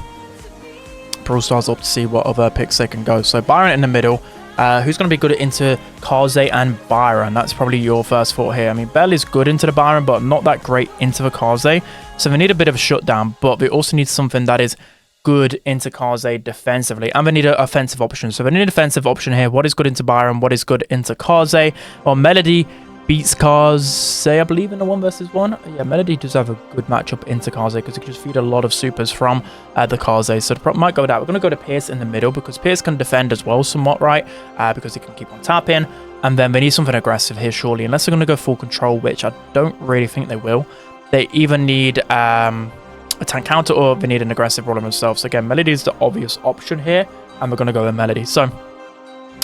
Brawl Stars up to see what other picks they can go. So Byron in the middle. Who's going to be good into Kaze and Byron? That's probably your first thought here. I mean, Bell is good into the Byron, but not that great into the Kaze. So they need a bit of a shutdown, but they also need something that is good into Kaze defensively, and they need an offensive option. So they need a defensive option here. What is good into Byron? What is good into Kaze? Well, Melody beats Kaze, I believe, in the 1v1. Yeah, Melody does have a good matchup into Kaze because he can just feed a lot of supers from the Kaze. So the might go with that. We're going to go to Pierce in the middle because Pierce can defend as well somewhat, right? Because he can keep on tapping. And then they need something aggressive here, surely. Unless they're going to go full control, which I don't really think they will. They either need a tank counter or they need an aggressive brawler themselves. So again, Melody is the obvious option here. And we're going to go with Melody. So,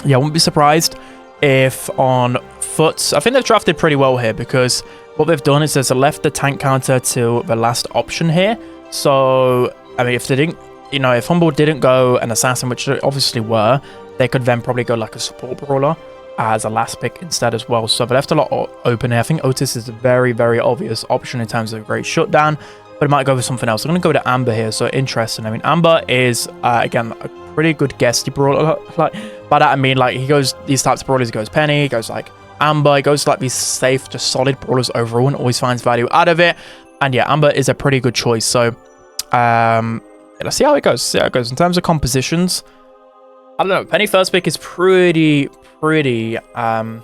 yeah, I wouldn't be surprised if on Foot, I think they've drafted pretty well here, because what they've done is they've left the tank counter to the last option here. So, I mean, if they didn't, you know, if Humble didn't go an assassin, which they obviously were, they could then probably go like a support brawler as a last pick instead as well. So they left a lot open here. I think Otis is a very, very obvious option in terms of a great shutdown, but it might go with something else. I'm going to go to Amber here. So interesting. I mean, Amber is, again, a pretty good guesty brawler. Like, by that I mean, like, he goes these types of brawlers. He goes Penny, he goes like Amber, he goes like these safe, just solid brawlers overall, and always finds value out of it. And yeah, Amber is a pretty good choice. So let's see how it goes. See how it goes in terms of compositions. I don't know. Penny first pick is pretty wild.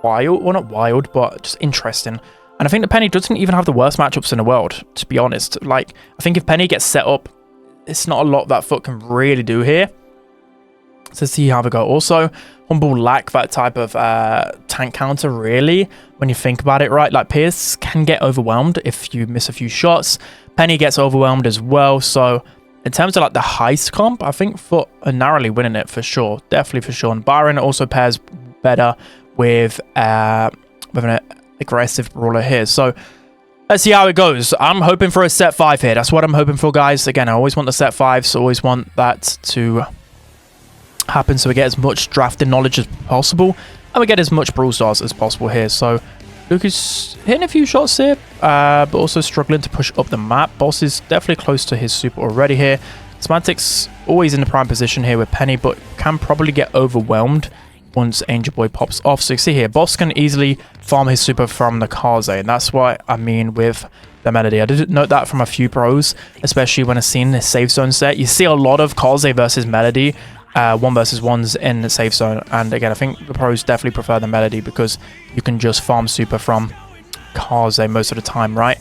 Well, not wild, but just interesting. And I think that Penny doesn't even have the worst matchups in the world, to be honest. Like, I think if Penny gets set up, it's not a lot that Foot can really do here. So see how they go. Also, Humble lack that type of tank counter, really, when you think about it, right? Like, Pierce can get overwhelmed if you miss a few shots. Penny gets overwhelmed as well. So in terms of like the Heist comp, I think Foot are narrowly winning it for sure. Definitely for sure. And Byron also pairs better with an aggressive brawler here. So let's see how it goes. I'm hoping for a set 5 here. That's what I'm hoping for, guys. Again, I always want the set 5, so always want that to happen so we get as much drafting knowledge as possible and we get as much Brawl Stars as possible here. So Luke is hitting a few shots here, but also struggling to push up the map. Boss is definitely close to his super already here. Semantics always in the prime position here with Penny, but can probably get overwhelmed once Angel Boy pops off. So you see here, Boss can easily farm his super from the Kaze, and that's what I mean with the Melody. I did note that from a few pros, especially when I've seen this safe zone set. You see a lot of Kaze versus Melody, 1v1s in the safe zone, and again, I think the pros definitely prefer the Melody because you can just farm super from Kaze most of the time, right?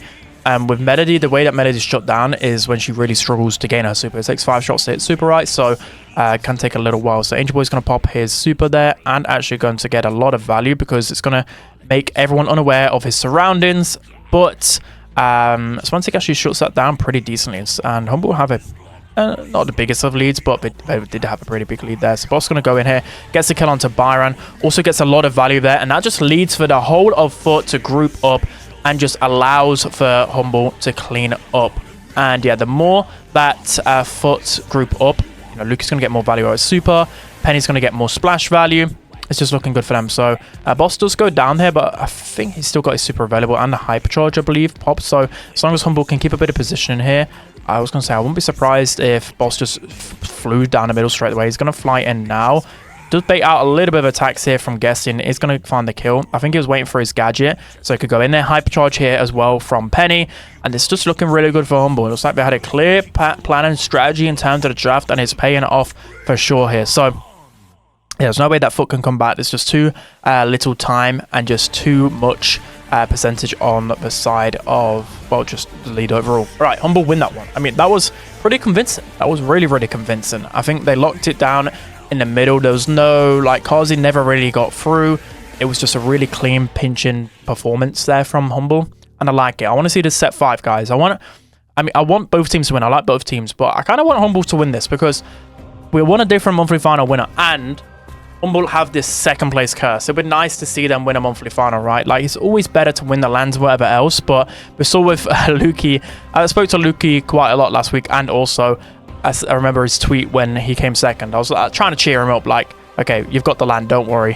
With Melody, the way that Melody's shut down is when she really struggles to gain her super. It takes 5 shots to hit super, right? So it can take a little while. So Angel Boy's going to pop his super there and actually going to get a lot of value because it's going to make everyone unaware of his surroundings. But Swansea actually shuts that down pretty decently. And Humble have a not the biggest of leads, but they did have a pretty big lead there. So Boss going to go in here, gets the kill onto Byron, also gets a lot of value there, and that just leads for the whole of Foot to group up and just allows for Humble to clean up. And yeah, the more that Foot group up, you know, Luke is going to get more value out of super, Penny's going to get more splash value. It's just looking good for them. So Boss does go down here, but I think he's still got his super available and the hypercharge, I believe, pops. So as long as Humble can keep a bit of position in here, I was going to say I wouldn't be surprised if Boss just flew down the middle straight away. He's going to fly in now. Does bait out a little bit of attacks here from guessing. Is going to find the kill. I think he was waiting for his gadget, so he could go in there. Hypercharge here as well from Penny, and it's just looking really good for Humble. It looks like they had a clear plan and strategy in terms of the draft, and it's paying off for sure here. So there's no way that foot can come back. There's just too little time and just too much percentage on the side of, well, just the lead overall. All right, Humble win that one. I mean, that was pretty convincing. That was really, really convincing. I think they locked it down in the middle. There was no, like, Kazi never really got through. It was just a really clean pinching performance there from Humble, and I like it. I want to see this set 5, guys. I want both teams to win. I like both teams, but I kind of want Humble to win this because we want a different monthly final winner, and Humble have this second place curse. It'd be nice to see them win a monthly final, right? Like, it's always better to win the lands, whatever else. But we saw with Luki, I spoke to Luki quite a lot last week, and also I remember his tweet when he came second. I was trying to cheer him up, like, okay, you've got the land, don't worry.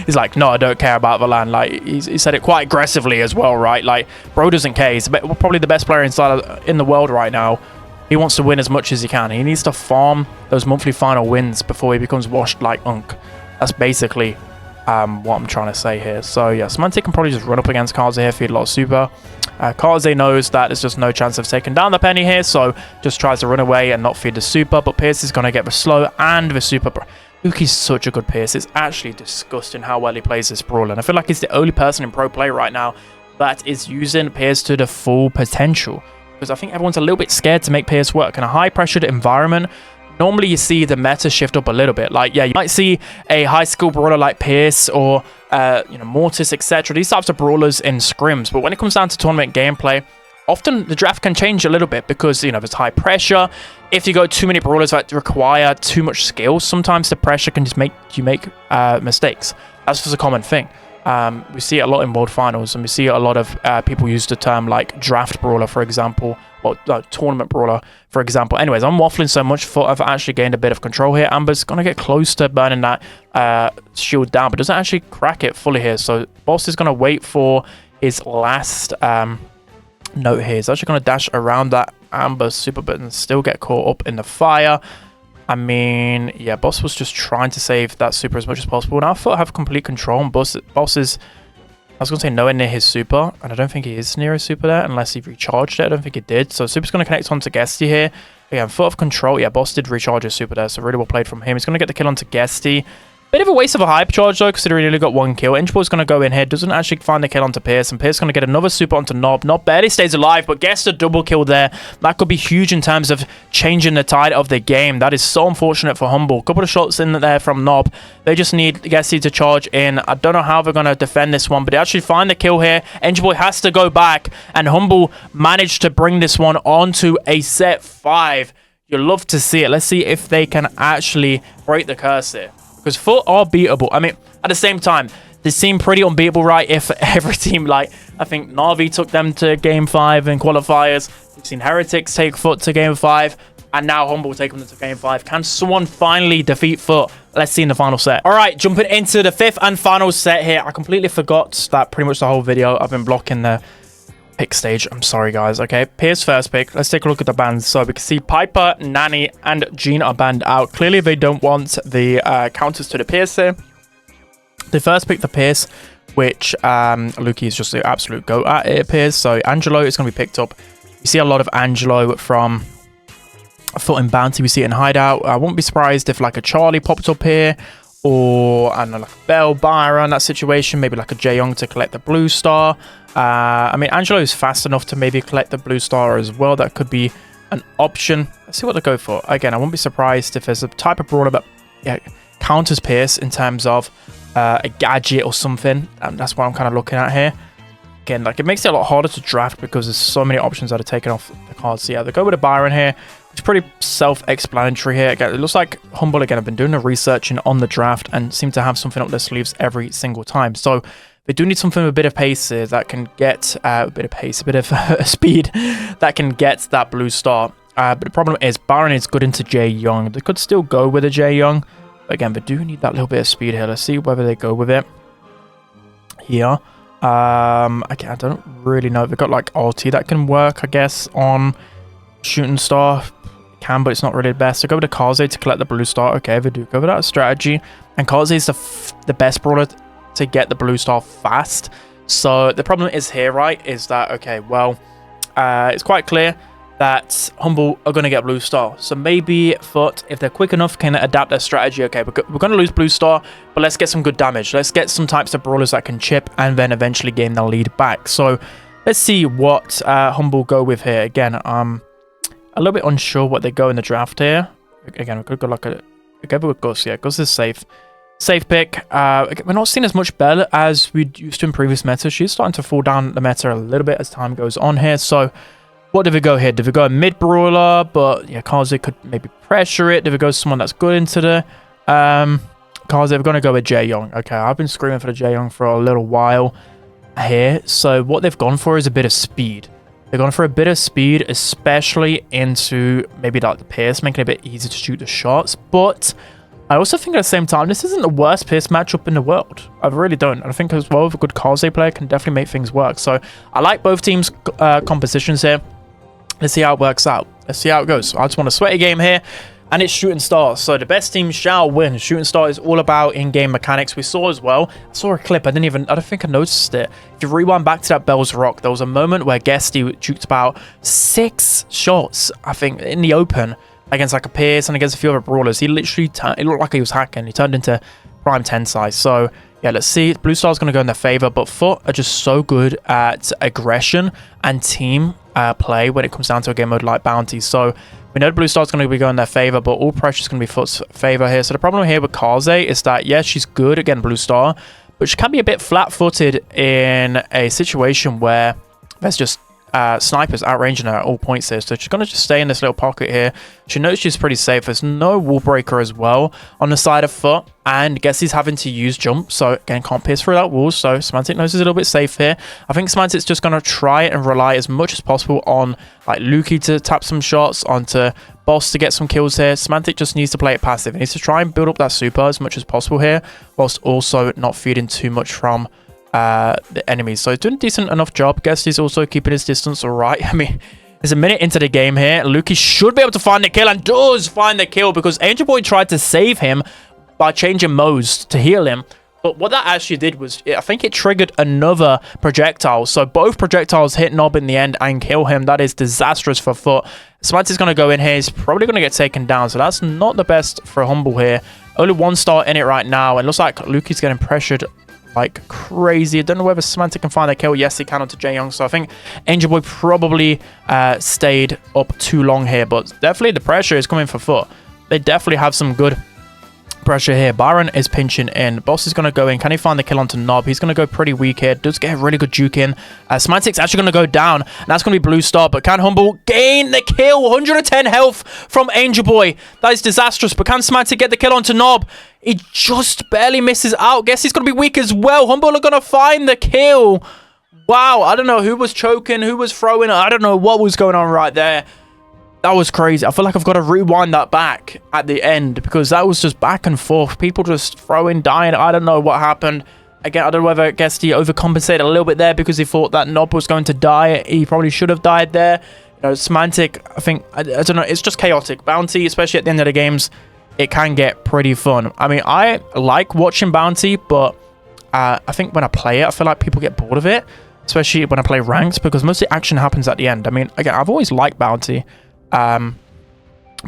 He's like, no, I don't care about the land. Like, he said it quite aggressively as well, right? Like, bro doesn't care. He's probably the best player in the world right now. He wants to win as much as he can. He needs to farm those monthly final wins before he becomes washed like Unk. That's basically what I'm trying to say here. So yeah, Semantic can probably just run up against Kaze here, feed a lot of super. Kaze knows that there's just no chance of taking down the penny here, so just tries to run away and not feed the super, but Pierce is going to get the slow and the super. Luki's such a good Pierce. It's actually disgusting how well he plays this Brawl, and I feel like he's the only person in pro play right now that is using Pierce to the full potential, because I think everyone's a little bit scared to make Pierce work in a high pressured environment. Normally you see the meta shift up a little bit. Like, yeah, you might see a high skill brawler like Pierce or Mortis, etc. These types of brawlers in scrims. But when it comes down to tournament gameplay, often the draft can change a little bit because, there's high pressure. If you go too many brawlers that require too much skill, sometimes the pressure can just make you make mistakes. That's just a common thing. We see it a lot in World Finals, and we see a lot of people use the term like draft brawler, for example, or tournament brawler, for example. Anyways, I'm waffling so much, thought I've actually gained a bit of control here. Amber's going to get close to burning that shield down, but doesn't actually crack it fully here. So Boss is going to wait for his last note here. He's actually going to dash around that Amber super button, still get caught up in the fire. I mean, yeah, Boss was just trying to save that super as much as possible. Now I thought I have complete control, and Boss is, I was going to say nowhere near his super, and I don't think he is near his super there, unless he recharged it. I don't think he did. So super's going to connect onto Guesty here. Again, foot of control. Yeah, Boss did recharge his super there, so really well played from him. He's going to get the kill onto Guesty. Bit of a waste of a hyper charge though, considering he only got 1 kill. Inchball's going to go in here, doesn't actually find the kill onto Pierce, and Pierce going to get another super onto Nob. Nob barely stays alive, but gets a double kill there. That could be huge in terms of changing the tide of the game. That is so unfortunate for Humble. Couple of shots in there from Nob. They just need Gessie to charge in. I don't know how they're going to defend this one, but they actually find the kill here. Inchball has to go back, and Humble managed to bring this one onto a set 5. You'll love to see it. Let's see if they can actually break the curse here, because Foot are beatable. I mean, at the same time, they seem pretty unbeatable, right? If every team, like, I think Na'Vi took them to Game 5 in qualifiers. We've seen Heretics take Foot to Game 5. And now Humble take them to Game 5. Can someone finally defeat Foot? Let's see in the final set. All right, jumping into the 5th and final set here. I completely forgot that pretty much the whole video I've been blocking the pick stage. I'm sorry, guys. Okay, Pierce first pick. Let's take a look at the bans. So we can see Piper, Nani, and Jean are banned out. Clearly, they don't want the counters to the Pierce here. They first picked the Pierce, which Luki is just the absolute goat at, it appears. So Angelo is going to be picked up. We see a lot of Angelo from Foot in Bounty. We see it in Hideout. I wouldn't be surprised if like a Charlie popped up here, or I don't know, like a Bell, Byron, that situation. Maybe like a Jae Young to collect the blue star. I mean, Angelo is fast enough to maybe collect the blue star as well. That could be an option. Let's see what they go for. Again, I wouldn't be surprised if there's a type of brawler that counters Pierce in terms of a gadget or something. And that's what I'm kind of looking at here. Again, like, it makes it a lot harder to draft because there's so many options that are taken off the cards. So yeah, they go with a Byron here. It's pretty self-explanatory here. Again, it looks like Humble, again, have been doing the researching on the draft and seem to have something up their sleeves every single time. So they do need something with a bit of pace here that can get a bit of speed that can get that blue star. But the problem is Byron is good into Jae Young. They could still go with a Jae Young. But again, they do need that little bit of speed here. Let's see whether they go with it here. Okay, I don't really know. They've got like ulti that can work, I guess, on Shooting Star. Can, but it's not really the best. So go with the Kaze to collect the blue star. Okay, they do go with that strategy. And Kaze is the best brawler to get the blue star fast. So the problem is here, right, is that, okay, well, it's quite clear. that Humble are going to get Blue Star. So maybe Foot, if they're quick enough, can adapt their strategy. Okay, we're going to lose Blue Star, but let's get some good damage. Let's get some types of brawlers that can chip and then eventually gain the lead back. So let's see what Humble go with here. Again, I'm a little bit unsure what they go in the draft here. Again, we could go like a go with Gus. Yeah, Gus is safe. Safe pick. We're not seeing as much Belle as we used to in previous meta. She's starting to fall down the meta a little bit as time goes on here. So what did we go here? Did we go a mid brawler? But yeah, Kaze could maybe pressure it. Did we go someone that's good into the Kaze? We're going to go with Jae Young. Okay, I've been screaming for the Jae Young for a little while here. So what they've gone for is a bit of speed. They're going for a bit of speed, especially into maybe like the Pierce, making it a bit easier to shoot the shots. But I also think at the same time, this isn't the worst Pierce matchup in the world. I really don't. I think as well, a good Kaze player can definitely make things work. So I like both teams' compositions here. Let's see how it works out. Let's see how it goes. I just want a sweaty game here. And it's Shooting Star. So the best team shall win. Shooting Star is all about in-game mechanics. We saw as well. I saw a clip. I don't think I noticed it. If you rewind back to that Bell's Rock, there was a moment where Guesty juked about 6 shots, I think, in the open against like a Pierce and against a few other brawlers. He literally it looked like he was hacking. He turned into prime 10 size. So yeah, let's see. Blue Star's going to go in their favor, but Foot are just so good at aggression and team play when it comes down to a game mode like Bounty. So we know Blue Star's going to be going in their favor, but all pressure is going to be Foot's favor here. So the problem here with Kaze is that, yes, she's good against Blue Star, but she can be a bit flat-footed in a situation where there's just snipers outranging her at all points here. So she's going to just stay in this little pocket here. She knows she's pretty safe. There's no wall breaker as well on the side of Foot. And Guessy's having to use jump. So again, can't pierce through that wall. So Semantic knows he's a little bit safe here. I think Semantic's just going to try and rely as much as possible on like Lukey to tap some shots, onto Boss to get some kills here. Semantic just needs to play it passive. He needs to try and build up that super as much as possible here, whilst also not feeding too much from the enemies. So he's doing a decent enough job. Guessy's also keeping his distance all right. I mean, there's a minute into the game here. Lukey should be able to find the kill and does find the kill because Angel Boy tried to save him by changing modes to heal him. But what that actually did was, I think it triggered another projectile. So both projectiles hit Nob in the end and kill him. That is disastrous for Foot. Smarty's going to go in here. He's probably going to get taken down. So that's not the best for Humble here. Only 1 star in it right now. And looks like Lukey's getting pressured like crazy. I don't know whether Semantic can find a kill. Yes, he can onto Jae Young. So I think Angel Boy probably stayed up too long here. But definitely the pressure is coming for Foot. They definitely have some good pressure here. Byron is pinching in. Boss is going to go in. Can he find the kill onto Nob? He's going to go pretty weak here. Does get a really good juke in. Semantic's actually going to go down. And that's going to be Blue Star. But can Humble gain the kill? 110 health from Angel Boy. That is disastrous. But can Semantic get the kill onto Nob? He just barely misses out. Guess he's going to be weak as well. Humble are going to find the kill. Wow. I don't know who was choking, who was throwing. I don't know what was going on right there. That was crazy. I feel like I've got to rewind that back at the end because that was just back and forth. People just throwing, dying. I don't know what happened. Again, I don't know whether Guesty overcompensated a little bit there because he thought that Nob was going to die. He probably should have died there. You know, Semantic, I think, I don't know. It's just chaotic. Bounty, especially at the end of the games, it can get pretty fun. I mean, I like watching Bounty, but I think when I play it, I feel like people get bored of it, especially when I play ranked because most of the action happens at the end. I mean, again, I've always liked Bounty. But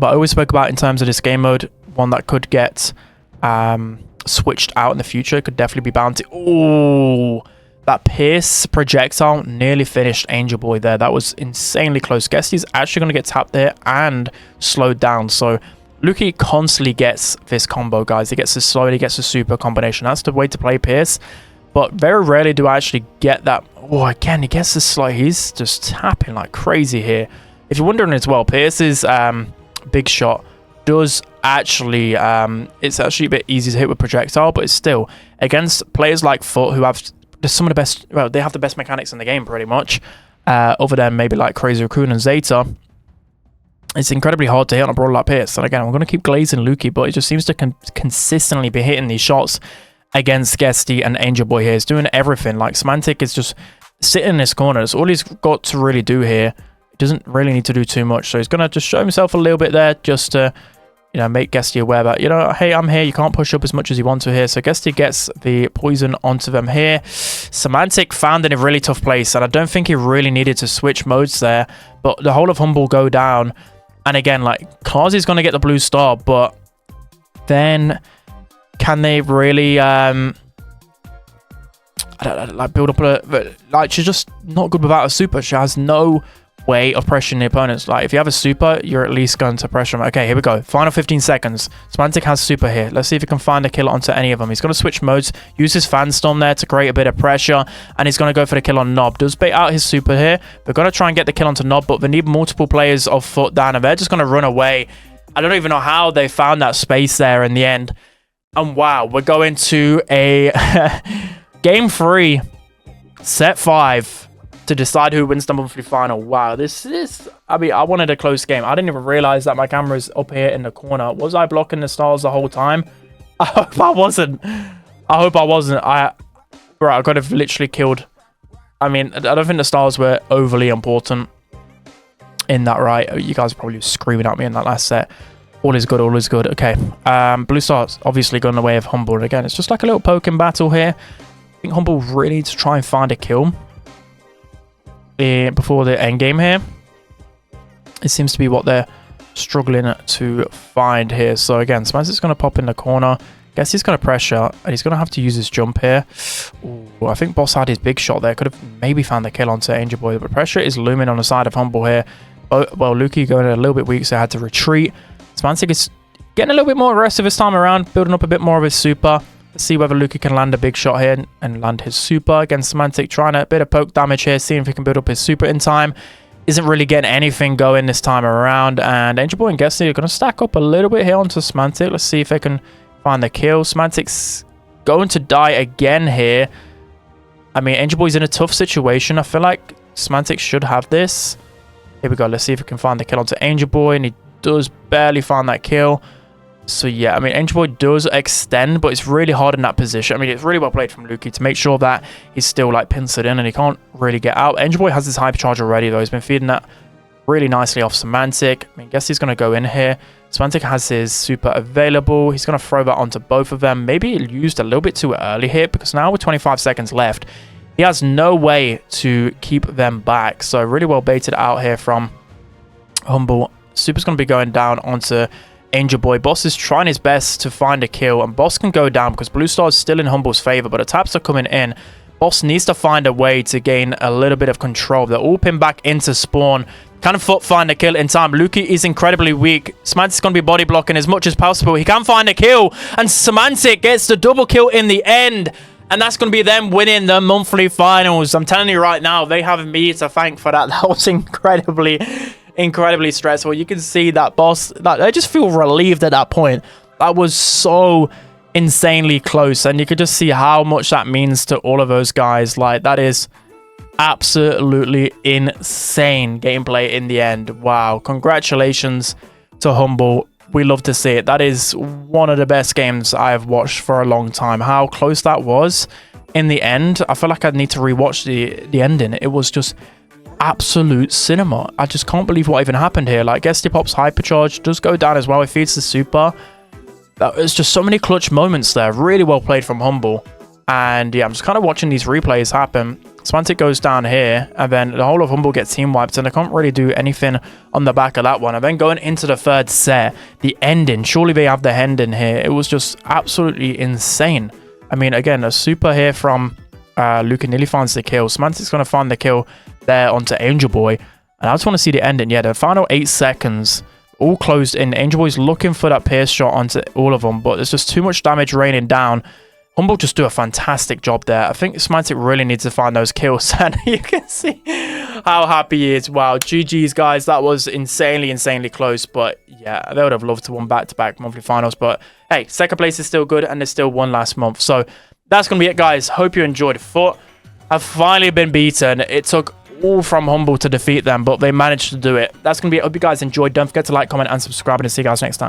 I always spoke about in terms of this game mode, one that could get switched out in the future could definitely be Bounty. Oh, that Pierce projectile nearly finished Angel Boy there. That was insanely close. Guess he's actually going to get tapped there and slowed down. So Lukey constantly gets this combo, guys. He gets this slow, he gets the super combination. That's the way to play Pierce. But very rarely do I actually get that. Oh, again, he gets this slow. He's just tapping like crazy here. If you're wondering as well, Pierce's big shot does actually, it's actually a bit easy to hit with projectile, but it's still against players like Foot who have some of the best, well, they have the best mechanics in the game pretty much, other than maybe like Crazy Raccoon and Zeta. It's incredibly hard to hit on a brawler like Pierce. And again, I'm going to keep glazing Lukey, but it just seems to consistently be hitting these shots against Guesty and Angel Boy here. He's doing everything. Like Semantic is just sitting in this corner. That's all he's got to really do here. Doesn't really need to do too much, so he's gonna just show himself a little bit there just to you know, make Guesty aware that, you know, hey, I'm here. You can't push up as much as you want to here. So Guesty gets the poison onto them here. Semantic found in a really tough place, and I don't think he really needed to switch modes there. But the whole of Humble go down. And again, like, Clausy's going to get the blue star, but then can they really, I don't know, like, build up a, like, she's just not good without a super. She has no way of pressuring the opponents. Like, if you have a super, you're at least going to pressure them. Okay, here we go. Final 15 seconds. Semantic has super here. Let's see if he can find a kill onto any of them. He's going to switch modes, use his fan storm there to create a bit of pressure, and he's going to go for the kill on Nob. Does bait out his super here. They're going to try and get the kill onto Nob, but they need multiple players of foot down, and they're just going to run away. I don't even know how they found that space there in the end. And wow, we're going to a game 3, set 5. To decide who wins the monthly final. Wow, this is, I mean, I wanted a close game. I didn't even realize that my camera's up here in the corner. Was I blocking the stars the whole time? I hope I wasn't. Bro, I could have literally killed. I mean, I don't think the stars were overly important in that, right? You guys are probably screaming at me in that last set. All is good, all is good. Okay, blue stars obviously going the way of Humble. And again, it's just like a little poking battle here. I think Humble really needs to try and find a kill before the end game here. It seems to be what they're struggling to find here. So again, Smash going to pop in the corner. Guess he's going to pressure, and he's going to have to use his jump here. Ooh, I think Boss had his big shot there. Could have maybe found the kill onto Angel Boy, but pressure is looming on the side of Humble here. Oh, well, Lukey going a little bit weak, so I had to retreat. Smansik is getting a little bit more aggressive this time around, building up a bit more of his super. Let's see whether Lukey can land a big shot here and land his super. Again, Semantic trying a bit of poke damage here, seeing if he can build up his super in time. Isn't really getting anything going this time around. And Angel Boy and Guesty are going to stack up a little bit here onto Semantic. Let's see if they can find the kill. Semantic's going to die again here. I mean, Angel Boy's in a tough situation. I feel like Semantic should have this. Here we go. Let's see if we can find the kill onto Angel Boy. And he does barely find that kill. So yeah, I mean, Angel Boy does extend, but it's really hard in that position. I mean, it's really well played from Lukey to make sure that he's still like pincered in and he can't really get out. Angel Boy has his hypercharge already though. He's been feeding that really nicely off Semantic. I mean, guess he's going to go in here. Semantic has his super available. He's going to throw that onto both of them. Maybe he used a little bit too early here because now with 25 seconds left, he has no way to keep them back. So really well baited out here from Humble. Super's going to be going down onto Angel Boy. Boss is trying his best to find a kill, and Boss can go down because Blue Star is still in Humble's favor, but the taps are coming in. Boss needs to find a way to gain a little bit of control. They're all pinned back into spawn. Can find a kill in time. Lukey is incredibly weak. Semantic's going to be body blocking as much as possible. He can find a kill, and Semantic gets the double kill in the end. And that's going to be them winning the monthly finals. I'm telling you right now, they have me to thank for that. That was incredibly stressful. You can see that Boss, like, I just feel relieved at that point. That was so insanely close, and you could just see how much that means to all of those guys. Like, that is absolutely insane gameplay in the end. Wow, congratulations to Humble. We love to see it. That is one of the best games I've watched for a long time. How close that was in the end. I feel like I'd need to rewatch the ending. It was just absolute cinema. I just can't believe what even happened here. Like, Guesty Pop's hypercharge does go down as well. It feeds the super. There's just so many clutch moments there. Really well played from Humble. And yeah, I'm just kind of watching these replays happen. Semantic goes down here, and then the whole of Humble gets team wiped, and I can't really do anything on the back of that one. And then going into the third set, the ending, surely they have the ending here. It was just absolutely insane. I mean, again, a super here from Luca nearly finds the kill. Semantic's going to find the kill there onto Angel Boy. And I just want to see the ending. Yeah, the final 8 seconds, all closed in. Angel Boy's looking for that pierce shot onto all of them, but there's just too much damage raining down. Humble just do a fantastic job there. I think Semantic really needs to find those kills, and you can see how happy he is. Wow, GG's, guys. That was insanely close, but yeah, they would have loved to win back-to-back monthly finals, but hey, second place is still good, and there's still one last month. So that's going to be it, guys. Hope you enjoyed. Foot have finally been beaten. It took all from Humble to defeat them, but they managed to do it. That's going to be it. Hope you guys enjoyed. Don't forget to like, comment, and subscribe, and I'll see you guys next time.